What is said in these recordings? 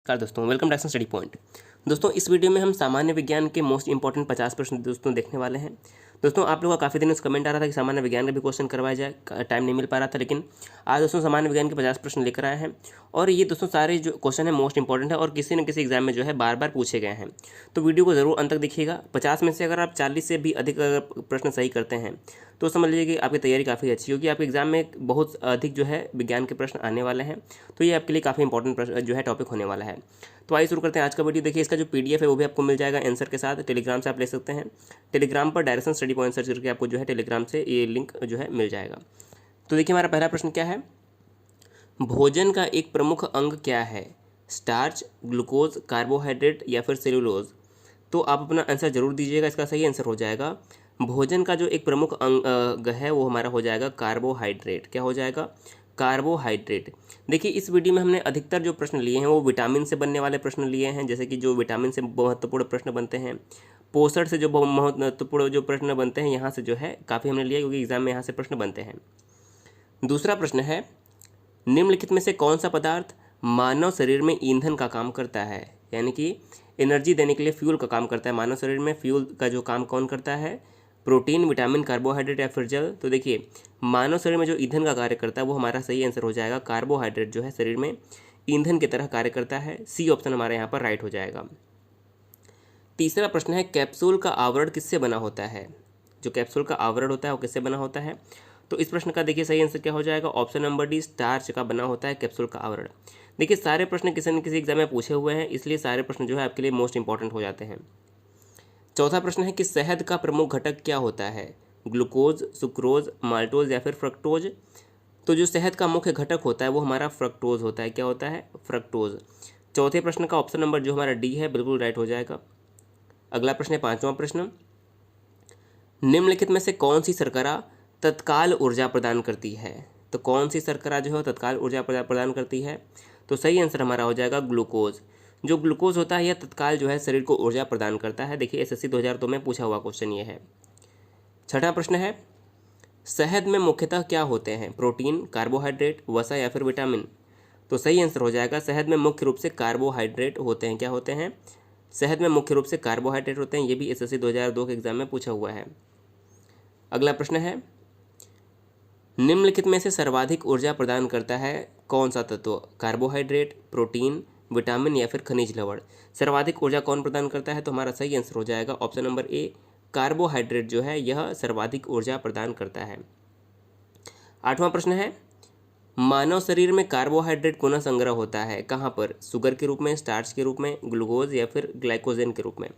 नमस्कार दोस्तों, welcome to action study point. दोस्तों, इस वीडियो में हम सामान्य विज्ञान के मोस्ट इंपॉर्टेंट 50 प्रश्न दोस्तों देखने वाले हैं। दोस्तों, आप लोगों का काफ़ी दिनों से कमेंट आ रहा था कि सामान्य विज्ञान का भी क्वेश्चन करवाया जाए, टाइम नहीं मिल पा रहा था, लेकिन आज दोस्तों सामान्य विज्ञान के 50 प्रश्न लेकर आए हैं। और ये दोस्तों सारे जो क्वेश्चन है मोस्ट इंपॉर्टेंट है और किसी न किसी एग्जाम में जो है बार बार पूछे गए हैं। तो वीडियो को जरूर अंत तक देखिएगा। 50 में से अगर आप 40 से भी अधिक अगर प्रश्न सही करते हैं तो समझ लीजिए कि आपकी तैयारी काफ़ी अच्छी होगी। आपके एग्जाम में बहुत अधिक जो है विज्ञान के प्रश्न आने वाले हैं, तो ये आपके लिए काफ़ी इंपॉर्टेंट जो है टॉपिक होने वाला है। तो आइए शुरू करते हैं आज का वीडियो। देखिए, इसका जो पीडीएफ है वो भी आपको मिल जाएगा आंसर के साथ। टेलीग्राम से आप ले सकते हैं। टेलीग्राम पर डायरेक्शन स्टडी पॉइंट सर्च करके आपको जो है टेलीग्राम से ये लिंक जो है मिल जाएगा। तो देखिए, हमारा पहला प्रश्न क्या है। भोजन का एक प्रमुख अंग क्या है? स्टार्च, ग्लूकोज, कार्बोहाइड्रेट या फिर सेलुलोज? तो आप अपना आंसर जरूर दीजिएगा। इसका सही आंसर हो जाएगा, भोजन का जो एक प्रमुख अंग है वो हमारा हो जाएगा कार्बोहाइड्रेट। क्या हो जाएगा? कार्बोहाइड्रेट। देखिए, इस वीडियो में हमने अधिकतर जो प्रश्न लिए हैं वो विटामिन से बनने वाले प्रश्न लिए हैं, जैसे कि जो विटामिन से महत्वपूर्ण प्रश्न बनते हैं, पोषण से जो महत्वपूर्ण जो प्रश्न बनते हैं, यहाँ से जो है काफ़ी हमने लिया क्योंकि एग्जाम में यहाँ से प्रश्न बनते हैं। दूसरा प्रश्न है, निम्नलिखित में से कौन सा पदार्थ मानव शरीर में ईंधन का काम करता है? यानी कि एनर्जी देने के लिए फ्यूल का काम करता है। मानव शरीर में फ्यूल का जो काम कौन करता है? प्रोटीन, विटामिन, कार्बोहाइड्रेट या फिर जल? तो देखिए, मानव शरीर में जो ईंधन का कार्य करता है वो हमारा सही आंसर हो जाएगा कार्बोहाइड्रेट जो है शरीर में ईंधन की तरह कार्य करता है। सी ऑप्शन हमारे यहाँ पर राइट हो जाएगा। तीसरा प्रश्न है, कैप्सूल का आवरण किससे बना होता है? जो कैप्सूल का आवरण होता है वो किससे बना होता है? तो इस प्रश्न का देखिए सही आंसर क्या हो जाएगा? ऑप्शन नंबर डी, स्टार्च का बना होता है कैप्सूल का आवरण। देखिए, सारे प्रश्न किसी न किसी एग्जाम में पूछे हुए हैं, इसलिए सारे प्रश्न जो है आपके लिए मोस्ट इंपॉर्टेंट हो जाते हैं। चौथा प्रश्न है कि शहद का प्रमुख घटक क्या होता है? ग्लूकोज, सुक्रोज, माल्टोज या फिर फ्रक्टोज? तो जो शहद का मुख्य घटक होता है वो हमारा फ्रक्टोज होता है। क्या होता है? फ्रक्टोज। चौथे प्रश्न का ऑप्शन नंबर जो हमारा डी है बिल्कुल राइट हो जाएगा। अगला प्रश्न है पांचवा प्रश्न, निम्नलिखित में से कौन सी शर्करा तत्काल ऊर्जा प्रदान करती है? तो कौन सी शर्करा जो है तत्काल ऊर्जा प्रदान करती है? तो सही आंसर हमारा हो जाएगा ग्लूकोज। जो ग्लूकोज होता है यह तत्काल जो है शरीर को ऊर्जा प्रदान करता है। देखिए, एसएससी 2002 में पूछा हुआ क्वेश्चन ये है। छठा प्रश्न है, शहद में मुख्यतः क्या होते हैं? प्रोटीन, कार्बोहाइड्रेट, वसा या फिर विटामिन? तो सही आंसर हो जाएगा, शहद में मुख्य रूप से कार्बोहाइड्रेट होते हैं। क्या होते हैं? शहद में मुख्य रूप से कार्बोहाइड्रेट होते हैं। ये भी एसएससी 2002 के एग्जाम में पूछा हुआ है। अगला प्रश्न है, निम्नलिखित में से सर्वाधिक ऊर्जा प्रदान करता है कौन सा तत्व? कार्बोहाइड्रेट, प्रोटीन, विटामिन या फिर खनिज लवण? सर्वाधिक ऊर्जा कौन प्रदान करता है? तो हमारा सही आंसर हो जाएगा ऑप्शन नंबर ए, कार्बोहाइड्रेट जो है यह सर्वाधिक ऊर्जा प्रदान करता है। आठवां प्रश्न है, मानव शरीर में कार्बोहाइड्रेट पुनः संग्रह होता है कहाँ पर? शुगर के रूप में, स्टार्च के रूप में, ग्लूकोज या फिर ग्लाइकोजन के रूप में?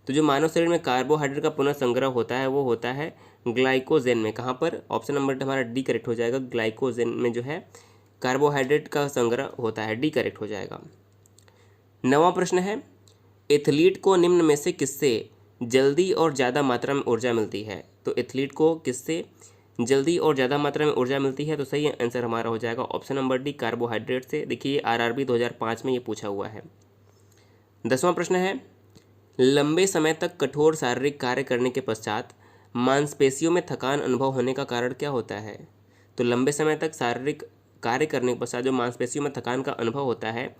तो जो मानव शरीर में कार्बोहाइड्रेट का पुनः संग्रह होता है वो होता है ग्लाइकोजेन में। कहाँ पर? ऑप्शन नंबर हमारा डी करेक्ट हो जाएगा। ग्लाइकोजेन में जो है कार्बोहाइड्रेट का संग्रह होता है। डी करेक्ट हो जाएगा। नवां प्रश्न है, एथलीट को निम्न में से किससे जल्दी और ज़्यादा मात्रा में ऊर्जा मिलती है? तो एथलीट को किससे जल्दी और ज़्यादा मात्रा में ऊर्जा मिलती है? तो सही आंसर हमारा हो जाएगा ऑप्शन नंबर डी, कार्बोहाइड्रेट से। देखिए, आरआरबी 2005 में ये पूछा हुआ है। 10वां प्रश्न है, लंबे समय तक कठोर शारीरिक कार्य करने के पश्चात मांसपेशियों में थकान अनुभव होने का कारण क्या होता है? तो लंबे समय तक शारीरिक कार्य करने के पश्चात जो मांसपेशियों में थकान का अनुभव होता है,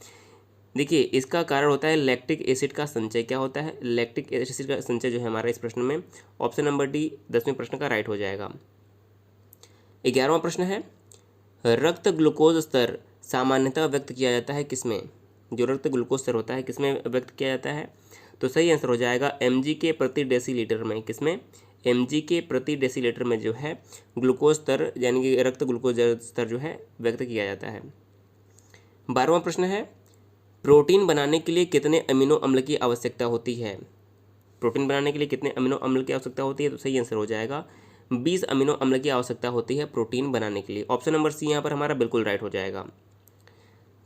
देखिए इसका कारण होता है लैक्टिक एसिड का संचय। क्या होता है? लैक्टिक एसिड का संचय जो है हमारा इस प्रश्न में ऑप्शन नंबर डी 10वें प्रश्न का राइट हो जाएगा। 11वां प्रश्न है, रक्त ग्लूकोज स्तर सामान्यतः व्यक्त किया जाता है किसमें? जो रक्त ग्लूकोज स्तर होता है किसमें व्यक्त किया जाता है? तो सही आंसर हो जाएगा mg के प्रति डेसीलीटर में। किसमें? mg के प्रति डेसीलीटर में जो है ग्लूकोज स्तर यानी कि रक्त ग्लूकोज स्तर जो है व्यक्त किया जाता है। 12वां प्रश्न है, प्रोटीन बनाने के लिए कितने अमीनो अम्ल की आवश्यकता होती है? प्रोटीन बनाने के लिए कितने अमीनो अम्ल की आवश्यकता होती है? तो सही आंसर हो जाएगा 20 अमीनो अम्ल की आवश्यकता होती है प्रोटीन बनाने के लिए। ऑप्शन नंबर सी यहाँ पर हमारा बिल्कुल राइट हो जाएगा।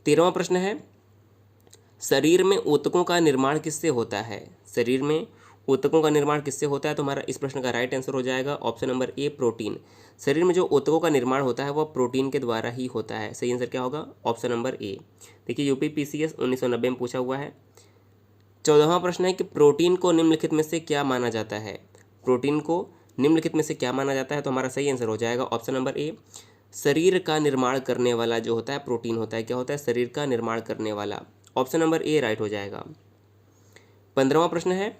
13वां प्रश्न है, शरीर में ऊतकों का निर्माण किससे होता है? शरीर में ऊतकों का निर्माण किससे होता है? तो हमारा इस प्रश्न का राइट आंसर हो जाएगा ऑप्शन नंबर ए, प्रोटीन। शरीर में जो ऊतकों का निर्माण होता है वह प्रोटीन के द्वारा ही होता है। सही आंसर क्या होगा? Option number A. देखिए, यूपीपीसीएस 1990 में पूछा हुआ है। 14वां प्रश्न है कि प्रोटीन को निम्नलिखित में से क्या माना जाता है? प्रोटीन को निम्नलिखित में से क्या माना जाता है? तो हमारा सही आंसर हो जाएगा ऑप्शन नंबर ए, शरीर का निर्माण करने वाला जो होता है प्रोटीन होता है। क्या होता है? शरीर का निर्माण करने वाला। ऑप्शन नंबर ए राइट हो जाएगा। 15वां प्रश्न है,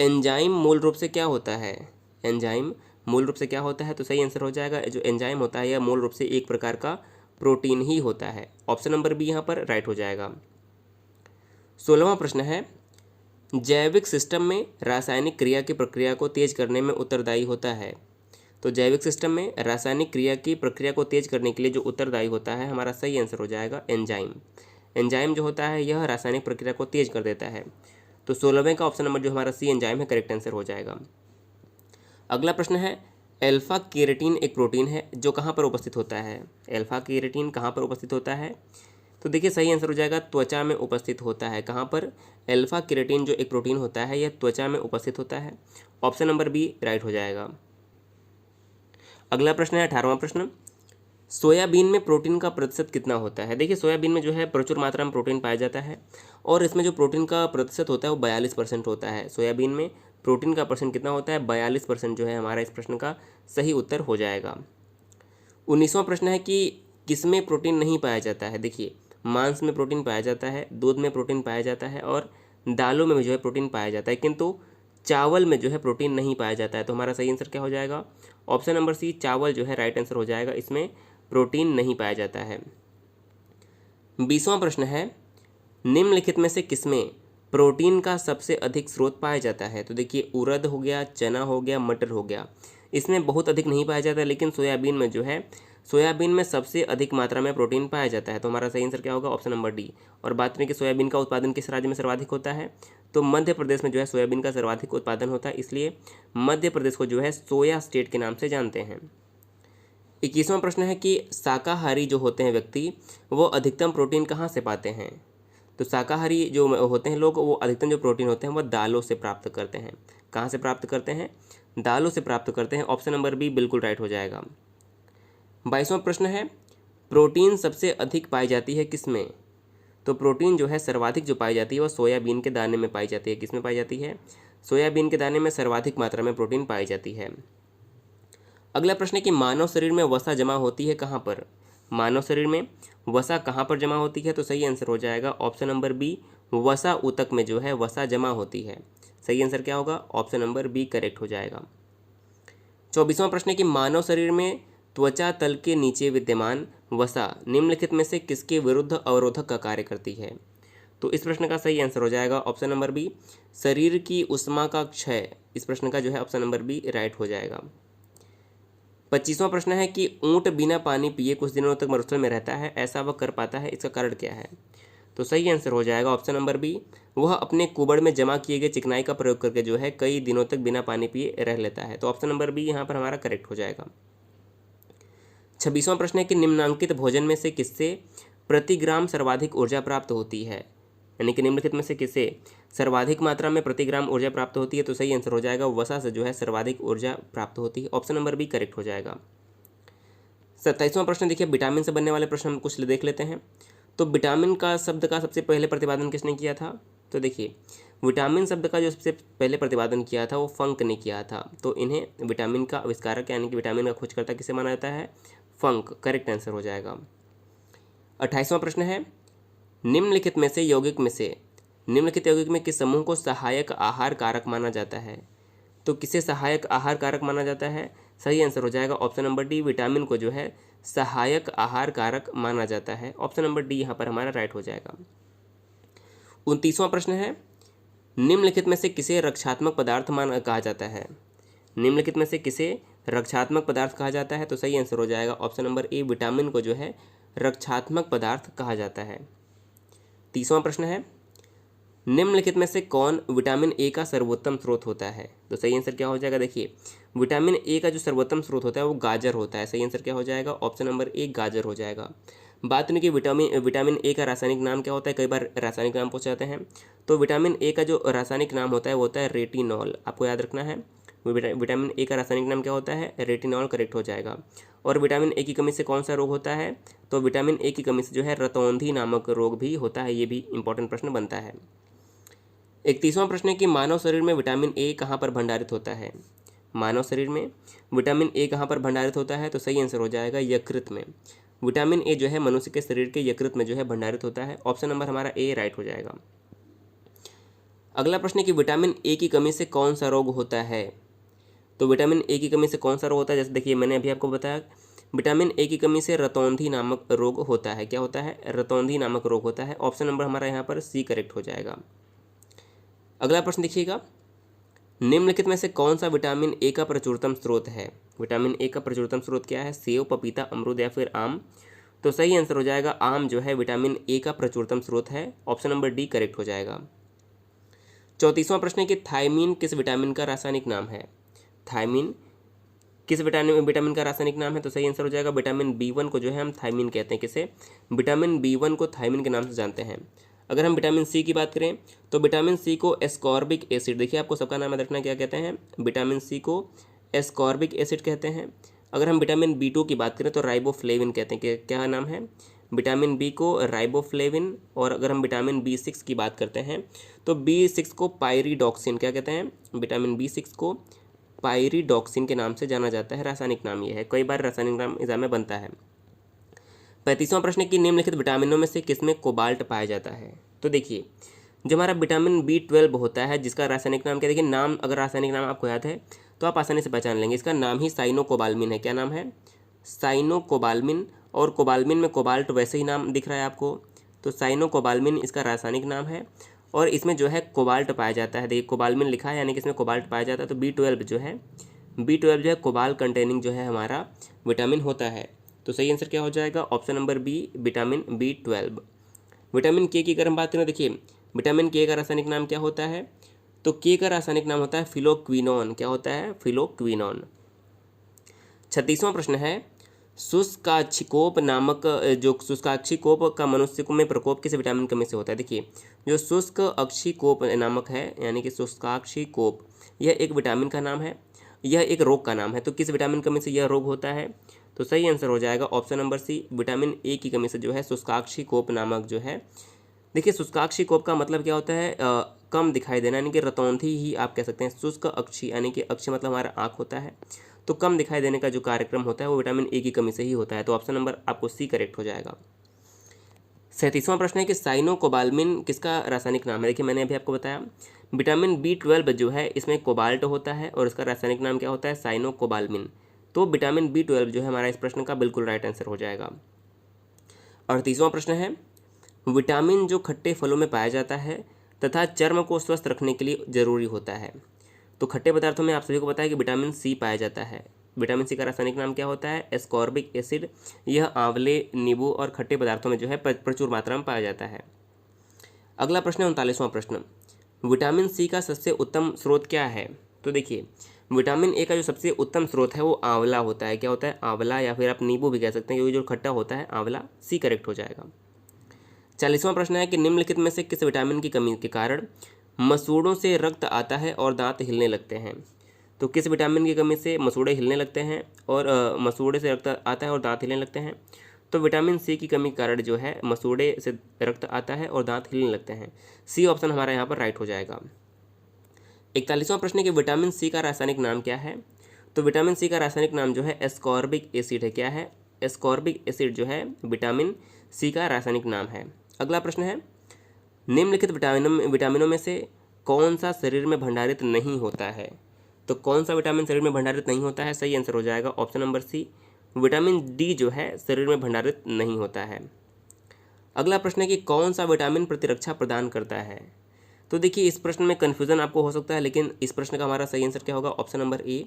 एंजाइम मूल रूप से क्या होता है? एंजाइम मूल रूप से क्या होता है? तो सही आंसर हो जाएगा, जो एंजाइम होता है यह मूल रूप से एक प्रकार का प्रोटीन ही होता है। ऑप्शन नंबर बी यहाँ पर राइट हो जाएगा। 16वां प्रश्न है, जैविक सिस्टम में रासायनिक क्रिया की प्रक्रिया को तेज करने में उत्तरदायी होता है। तो जैविक सिस्टम में रासायनिक क्रिया की प्रक्रिया को तेज करने के लिए जो उत्तरदायी होता है, हमारा सही आंसर हो जाएगा एंजाइम। एंजाइम जो होता है यह रासायनिक प्रक्रिया को तेज कर देता है। तो 16वें का ऑप्शन नंबर जो हमारा सी एंजाइम है करेक्ट आंसर हो जाएगा। अगला प्रश्न है, अल्फा केराटिन एक प्रोटीन है जो कहाँ पर उपस्थित होता है? अल्फा केराटिन कहाँ पर उपस्थित होता है? तो देखिए सही आंसर हो जाएगा त्वचा में उपस्थित होता है। कहाँ पर? अल्फा केराटिन जो एक प्रोटीन होता है यह त्वचा में उपस्थित होता है। ऑप्शन नंबर बी राइट हो जाएगा। अगला प्रश्न है 18वां प्रश्न, सोयाबीन में प्रोटीन का प्रतिशत कितना होता है? देखिए सोयाबीन में जो है प्रचुर मात्रा में प्रोटीन पाया जाता है और इसमें जो प्रोटीन का प्रतिशत होता है वो 42% होता है। सोयाबीन में प्रोटीन का परसेंट कितना होता है? 42% जो है हमारा इस प्रश्न का सही उत्तर हो जाएगा। 19वां प्रश्न है कि किसमें प्रोटीन नहीं पाया जाता है? देखिए मांस में प्रोटीन पाया जाता है, दूध में प्रोटीन पाया जाता है और दालों में जो है प्रोटीन पाया जाता है, किंतु चावल में जो है प्रोटीन नहीं पाया जाता है। तो हमारा सही आंसर क्या हो जाएगा? ऑप्शन नंबर सी चावल जो है राइट आंसर हो जाएगा, इसमें प्रोटीन नहीं पाया जाता है। 20वां प्रश्न है, निम्नलिखित में से किसमें प्रोटीन का सबसे अधिक स्रोत पाया जाता है? तो देखिए उड़द हो गया, चना हो गया, मटर हो गया, इसमें बहुत अधिक नहीं पाया जाता, लेकिन सोयाबीन में जो है सोयाबीन में सबसे अधिक मात्रा में प्रोटीन पाया जाता है। तो हमारा सही आंसर क्या होगा? Option number D. और बात करें कि सोयाबीन का उत्पादन किस राज्य में सर्वाधिक होता है, तो मध्य प्रदेश में जो है सोयाबीन का सर्वाधिक उत्पादन होता है, इसलिए मध्य प्रदेश को जो है सोया स्टेट के नाम से जानते हैं। 21वां प्रश्न है कि शाकाहारी जो होते हैं व्यक्ति वो अधिकतम प्रोटीन कहाँ से पाते हैं? तो शाकाहारी जो होते हैं लोग वो अधिकतम जो प्रोटीन होते हैं वह दालों से प्राप्त करते हैं। कहाँ से प्राप्त करते हैं? दालों से प्राप्त करते हैं। ऑप्शन नंबर बी बिल्कुल राइट हो जाएगा। 22वां प्रश्न है, प्रोटीन सबसे अधिक पाई जाती है किसमें? तो प्रोटीन जो है सर्वाधिक जो पाई जाती है वह सोयाबीन के दाने में पाई जाती है। किसमें पाई जाती है? सोयाबीन के दाने में सर्वाधिक मात्रा में प्रोटीन पाई जाती है। अगला प्रश्न है कि मानव शरीर में वसा जमा होती है कहाँ पर? मानव शरीर में वसा कहाँ पर जमा होती है? तो सही आंसर हो जाएगा ऑप्शन नंबर बी, वसा ऊतक में जो है वसा जमा होती है। सही आंसर क्या होगा? ऑप्शन नंबर बी करेक्ट हो जाएगा। 24वां प्रश्न है कि मानव शरीर में त्वचा तल के नीचे विद्यमान वसा निम्नलिखित में से किसके विरुद्ध अवरोधक का कार्य करती है? तो इस प्रश्न का सही आंसर हो जाएगा ऑप्शन नंबर बी, शरीर की उष्मा का क्षय। इस प्रश्न का जो है ऑप्शन नंबर बी राइट हो जाएगा। 25वां प्रश्न है कि ऊंट बिना पानी पिए कुछ दिनों तक मरुस्थल में रहता है, ऐसा वह कर पाता है, इसका कारण क्या है? तो सही आंसर हो जाएगा ऑप्शन नंबर बी, वह अपने कुबड़ में जमा किए गए चिकनाई का प्रयोग करके जो है कई दिनों तक बिना पानी पिए रह लेता है। तो ऑप्शन नंबर बी यहाँ पर हमारा करेक्ट हो जाएगा। 26वां प्रश्न है कि निम्नांकित भोजन में से किससे प्रति ग्राम सर्वाधिक ऊर्जा प्राप्त होती है? यानी कि निम्नलिखित में से किससे सर्वाधिक मात्रा में प्रति ग्राम ऊर्जा प्राप्त होती है? तो सही आंसर हो जाएगा वसा से जो है सर्वाधिक ऊर्जा प्राप्त होती है। ऑप्शन नंबर बी करेक्ट हो जाएगा। 27वां प्रश्न देखिए, विटामिन से बनने वाले प्रश्न हम कुछ देख लेते हैं। तो विटामिन का शब्द का सबसे पहले प्रतिपादन किसने किया था? तो देखिए विटामिन शब्द का जो सबसे पहले प्रतिपादन किया था वो फंक ने किया था। तो इन्हें विटामिन का आविष्कारक यानी कि विटामिन का खोजकर्ता किसे माना जाता है? फंक। करेक्ट आंसर हो जाएगा। 28वां प्रश्न है, निम्नलिखित यौगिक में किस समूह को सहायक आहार कारक माना जाता है? तो किसे सहायक आहार कारक माना जाता है? सही आंसर हो जाएगा ऑप्शन नंबर डी, विटामिन को जो है सहायक आहार कारक माना जाता है। ऑप्शन नंबर डी यहाँ पर हमारा राइट हो जाएगा। 29वां प्रश्न है, निम्नलिखित में से किसे रक्षात्मक पदार्थ कहा जाता है? निम्नलिखित में से किसे रक्षात्मक पदार्थ कहा जाता है? तो सही आंसर हो जाएगा ऑप्शन नंबर ए, विटामिन को जो है रक्षात्मक पदार्थ कहा जाता है। 30वां प्रश्न है, निम्नलिखित में से कौन विटामिन ए का सर्वोत्तम स्रोत होता है? तो सही आंसर क्या हो जाएगा? देखिए विटामिन ए का जो सर्वोत्तम स्रोत होता है वो गाजर होता है। सही आंसर क्या हो जाएगा? ऑप्शन नंबर ए, गाजर हो जाएगा। बात नहीं कि विटामिन ए का रासायनिक नाम क्या होता है, कई बार रासायनिक नाम पूछ जाते हैं। तो विटामिन ए का जो रासायनिक नाम होता है वो होता है रेटिनॉल। आपको याद रखना है विटामिन ए का रासायनिक नाम क्या होता है? रेटिनॉल। करेक्ट हो जाएगा। और विटामिन ए की कमी से कौन सा रोग होता है? तो विटामिन ए की कमी से जो है रतौंधी नामक रोग भी होता है। ये भी इंपॉर्टेंट प्रश्न बनता है। 31वां प्रश्न है कि मानव शरीर में विटामिन ए कहाँ पर भंडारित होता है? मानव शरीर में विटामिन ए कहाँ पर भंडारित होता है? तो सही आंसर हो जाएगा यकृत में। विटामिन ए जो है मनुष्य के शरीर के यकृत में जो है भंडारित होता है। ऑप्शन नंबर हमारा ए राइट हो जाएगा। अगला प्रश्न है कि विटामिन ए की कमी से कौन सा रोग होता है। तो विटामिन ए की कमी से कौन सा रोग होता है, जैसे देखिए मैंने अभी आपको बताया विटामिन ए की कमी से रतौंधी नामक रोग होता है। क्या होता है? रतौंधी नामक रोग होता है। ऑप्शन नंबर हमारा यहाँ पर सी करेक्ट हो जाएगा। अगला प्रश्न देखिएगा, निम्नलिखित में से कौन सा विटामिन ए का प्रचुरतम स्रोत है। विटामिन ए का प्रचुरतम स्रोत क्या है? सेव, पपीता, अमरूद या फिर आम। तो सही आंसर हो जाएगा आम जो है विटामिन ए का प्रचुरतम स्रोत है। ऑप्शन नंबर डी करेक्ट हो जाएगा। 34वां प्रश्न है कि थायमीन किस विटामिन का रासायनिक नाम है। थायमीन किस विटामिन का रासायनिक नाम है? तो सही आंसर हो जाएगा विटामिन बी1 को जो है हम थायमीन कहते हैं। किसे? विटामिन बी1 को थायमीन के नाम से जानते हैं। अगर हम विटामिन सी की बात करें तो विटामिन सी को एस्कॉर्बिक एसिड, देखिए आपको सबका नाम याद रखना क्या कहते हैं, विटामिन सी को एस्कॉर्बिक एसिड कहते हैं। अगर हम विटामिन बी2 की बात करें तो राइबोफ्लेविन कहते हैं। कि क्या नाम है? विटामिन बी को राइबोफ्लेविन। और अगर हम विटामिन बी6 की बात करते हैं तो बी6 को पायरिडॉक्सिन क्या कहते हैं? विटामिन बी6 को पायरिडॉक्सिन के नाम से जाना जाता है। रासायनिक नाम ये है, कई बार रासायनिक नाम एग्जाम में बनता है। 35वां प्रश्न की निम्नलिखित विटामिनों में से किसमें कोबाल्ट पाया जाता है। तो देखिए जो हमारा विटामिन बी12 होता है जिसका रासायनिक नाम क्या, देखिए नाम अगर रासायनिक नाम आपको याद है तो आप आसानी से पहचान लेंगे। इसका नाम ही साइनोकोबाल्मिन है। क्या नाम है? साइनोकोबाल्मिन। और कोबाल्मिन में कोबाल्ट वैसे ही नाम दिख रहा है आपको, तो साइनोकोबाल्मिन इसका रासायनिक नाम है। और इसमें जो है कोबाल्ट पाया जाता है। देखिए कोबाल्मिन लिखा है यानी कि इसमें कोबाल्ट पाया जाता है। तो बी12 जो है कोबाल्ट कंटेनिंग जो है हमारा विटामिन होता है। तो सही आंसर क्या हो जाएगा? ऑप्शन नंबर बी विटामिन बी12। विटामिन के की अगर हम बात करें, देखिए विटामिन के का रासायनिक नाम क्या होता है? तो के का रासायनिक नाम होता है फिलोक्विनोन। क्या होता है? फिलोक्विनोन। 36वां प्रश्न है, शुष्काक्षिकोप नामक जो शुष्काक्षिकोप का मनुष्य में प्रकोप किस विटामिन कमी से होता है। देखिए जो शुष्क अक्षिकोप नामक है यानी कि शुष्काक्षिकोप, यह एक विटामिन का नाम है, यह एक रोग का नाम है। तो किस विटामिन कमी से यह रोग होता है? तो सही आंसर हो जाएगा option number C vitamin A की कमी से जो है शुष्काक्षिकोप नामक जो है। देखिए शुष्काक्षिकोप का मतलब क्या होता है? कम दिखाई देना, यानी कि रतौंधी ही आप कह सकते हैं। शुष्क अक्षि यानी कि अक्षि मतलब हमारा आँख होता है, तो कम दिखाई देने का जो कार्यक्रम होता है वो विटामिन ए की कमी से ही होता है। तो ऑप्शन नंबर आपको सी करेक्ट हो जाएगा। 37वां प्रश्न है कि साइनोकोबाल्मिन किसका रासायनिक नाम है। देखिए मैंने अभी आपको बताया विटामिन बी12 जो है इसमें कोबाल्ट होता है और इसका रासायनिक नाम क्या होता है? साइनोकोबाल्मिन। तो विटामिन बी12 जो है हमारा इस प्रश्न का बिल्कुल राइट आंसर हो जाएगा। 38वां प्रश्न है, विटामिन जो खट्टे फलों में पाया जाता है तथा चर्म को स्वस्थ रखने के लिए जरूरी होता है। तो खट्टे पदार्थों में आप सभी को पता है कि विटामिन सी पाया जाता है। विटामिन सी का रासायनिक नाम क्या होता है? Ascorbic acid. यह आंवले, नींबू और खट्टे पदार्थों में जो है प्रचुर मात्रा में पाया जाता है। अगला प्रश्न है 39वां प्रश्न, विटामिन सी का सबसे उत्तम स्रोत क्या है। तो देखिए विटामिन ए का जो सबसे उत्तम स्रोत है वो आंवला होता है। क्या होता है? आंवला, या फिर आप नींबू भी कह सकते हैं क्योंकि जो खट्टा होता है आंवला। सी करेक्ट हो जाएगा। 40वां प्रश्न है कि निम्नलिखित में से किस विटामिन की कमी के कारण मसूड़ों से रक्त आता है और दांत हिलने लगते हैं। तो किस विटामिन की कमी से मसूड़े हिलने लगते हैं और मसूड़े से रक्त आता है और दांत हिलने लगते हैं। तो विटामिन सी की कमी के कारण जो है मसूड़े से रक्त आता है और दांत हिलने लगते हैं। सी ऑप्शन हमारा यहाँ पर राइट हो जाएगा। 41वां प्रश्न है कि विटामिन सी का रासायनिक नाम क्या है। तो विटामिन सी का रासायनिक नाम जो है एस्कॉर्बिक एसिड है। क्या है? एस्कॉर्बिक एसिड जो है विटामिन सी का रासायनिक नाम है। अगला प्रश्न है, निम्नलिखित विटामिनों में से कौन सा शरीर में भंडारित नहीं होता है। तो कौन सा विटामिन शरीर में भंडारित नहीं होता है? सही आंसर हो जाएगा option number C vitamin D जो है शरीर में भंडारित नहीं होता है। अगला प्रश्न है कि कौन सा विटामिन प्रतिरक्षा प्रदान करता है। तो देखिए इस प्रश्न में कन्फ्यूजन आपको हो सकता है, लेकिन इस प्रश्न का हमारा सही आंसर क्या होगा? Option number A.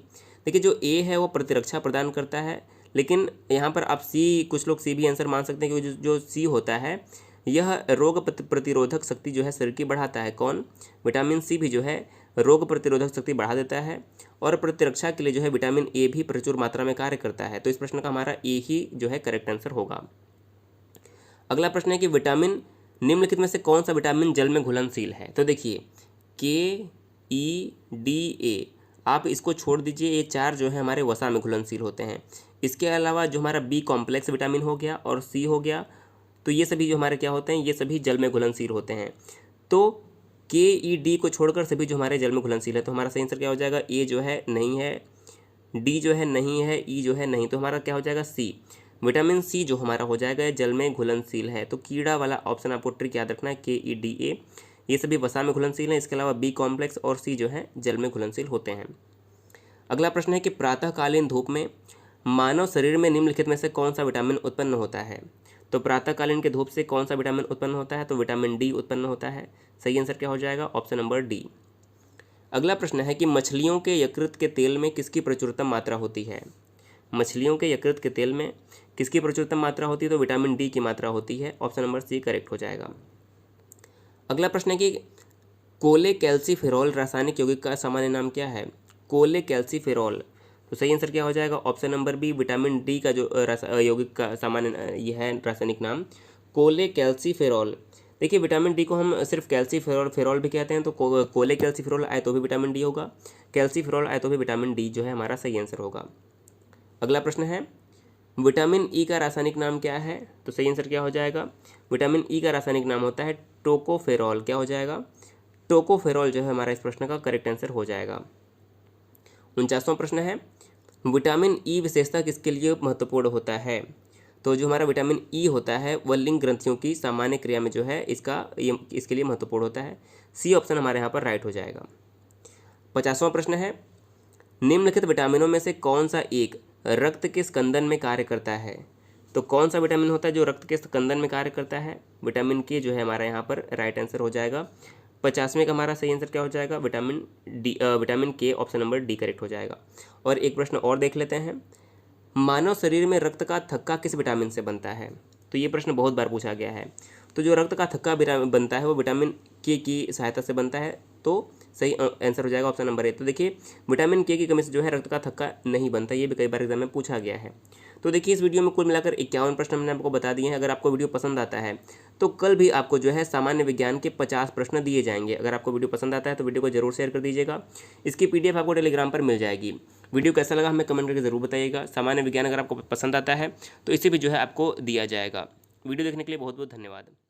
देखिए जो ए है वो प्रतिरक्षा प्रदान करता है, लेकिन यहाँ पर आप सी, कुछ लोग सी भी आंसर मान सकते हैं क्योंकि जो सी होता है यह रोग प्रतिरोधक शक्ति जो है शरीर की बढ़ाता है। कौन? विटामिन सी भी जो है रोग प्रतिरोधक शक्ति बढ़ा देता है और प्रतिरक्षा के लिए जो है विटामिन ए भी प्रचुर मात्रा में कार्य करता है। तो इस प्रश्न का हमारा ए ही जो है करेक्ट आंसर होगा। अगला प्रश्न है कि विटामिन निम्नलिखित में से कौन सा विटामिन जल में घुलनशील है। तो देखिए के, ई, डी, ए, आप इसको छोड़ दीजिए, ये चार जो है हमारे वसा में घुलनशील होते हैं। इसके अलावा जो हमारा बी कॉम्प्लेक्स विटामिन हो गया और सी हो गया, तो ये सभी जो हमारे क्या होते हैं, ये सभी जल में घुलनशील होते हैं। तो के, ई, डी को छोड़कर सभी जो हमारे जल में घुलनशील है, तो हमारा सही आंसर क्या हो जाएगा? ए जो है नहीं है, डी जो है नहीं है, ई जो है नहीं, तो हमारा क्या हो जाएगा? सी। विटामिन सी जो हमारा हो जाएगा जल में घुलनशील है, तो कीड़ा वाला ऑप्शन आपको ट्रिक याद रखना है, KEDA, ये सभी वसा में घुलनशील हैं। इसके अलावा बी कॉम्प्लेक्स और सी जो है जल में घुलनशील होते हैं। अगला प्रश्न है कि प्रातःकालीन धूप में मानव शरीर में निम्नलिखित में से कौन सा विटामिन उत्पन्न होता है। तो प्रातःकालीन के धूप से कौन सा विटामिन उत्पन्न होता है, तो विटामिन डी उत्पन्न होता है। सही आंसर क्या हो जाएगा, ऑप्शन नंबर डी। अगला प्रश्न है कि मछलियों के यकृत के तेल में किसकी प्रचुरतम मात्रा होती है। मछलियों के यकृत के तेल में किसकी प्रचुरतम मात्रा होती है, तो विटामिन डी की मात्रा होती है। ऑप्शन नंबर सी करेक्ट हो जाएगा। अगला प्रश्न है कि कोलेकैल्सिफेरॉल रासायनिक यौगिक का सामान्य नाम क्या है। कोलेकैल्सिफेरॉल, तो सही आंसर क्या हो जाएगा, option number B, vitamin D का जो यौगिक का सामान्य यह है रासायनिक नाम कोलेकैल्सिफेरॉल। देखिए विटामिन डी को हम सिर्फ कैल्सीफेरॉल भी कहते हैं, तो कोलेकैल्सिफेरॉल आए तो भी विटामिन डी होगा, कैल्सीफेरॉल आए तो भी विटामिन डी जो है हमारा सही आंसर होगा। अगला प्रश्न है विटामिन ई का रासायनिक नाम क्या है। तो सही आंसर क्या हो जाएगा, विटामिन ई का रासायनिक नाम होता है टोकोफेरॉल। क्या हो जाएगा, टोकोफेरॉल जो है हमारा इस प्रश्न का करेक्ट आंसर हो जाएगा। 49वां प्रश्न है विटामिन ई विशेषता किसके लिए महत्वपूर्ण होता है। तो जो हमारा विटामिन ई होता है वह लिंग ग्रंथियों की सामान्य क्रिया में जो है इसके लिए महत्वपूर्ण होता है। सी ऑप्शन हमारे यहाँ पर राइट हो जाएगा। 50वां प्रश्न है निम्नलिखित विटामिनों में से कौन सा एक रक्त के स्कंदन में कार्य करता है। तो कौन सा विटामिन होता है जो रक्त के स्कंदन में कार्य करता है, विटामिन के जो है हमारा यहाँ पर राइट आंसर हो जाएगा। 50वें का हमारा सही आंसर क्या हो जाएगा, विटामिन के, ऑप्शन नंबर डी करेक्ट हो जाएगा। और एक प्रश्न और देख लेते हैं, मानव शरीर में रक्त का थक्का किस विटामिन से बनता है। तो ये प्रश्न बहुत बार पूछा गया है। तो जो रक्त का थक्का बनता है वो विटामिन के की सहायता से बनता है, तो सही आंसर हो जाएगा ऑप्शन नंबर ए। तो देखिए विटामिन के की कमी से जो है रक्त का थक्का नहीं बनता, ये भी कई बार एग्जाम में पूछा गया है। तो देखिए इस वीडियो में कुल मिलाकर 51 प्रश्न मैंने आपको बता दिए हैं। अगर आपको वीडियो पसंद आता है तो कल भी आपको जो है सामान्य विज्ञान के 50 प्रश्न दिए जाएंगे। अगर आपको वीडियो पसंद आता है तो वीडियो को जरूर शेयर कर दीजिएगा। इसकी PDF आपको टेलीग्राम पर मिल जाएगी। वीडियो कैसा लगा हमें कमेंट करके जरूर बताइएगा। सामान्य विज्ञान अगर आपको पसंद आता है तो इसे भी जो है आपको दिया जाएगा। वीडियो देखने के लिए बहुत बहुत धन्यवाद।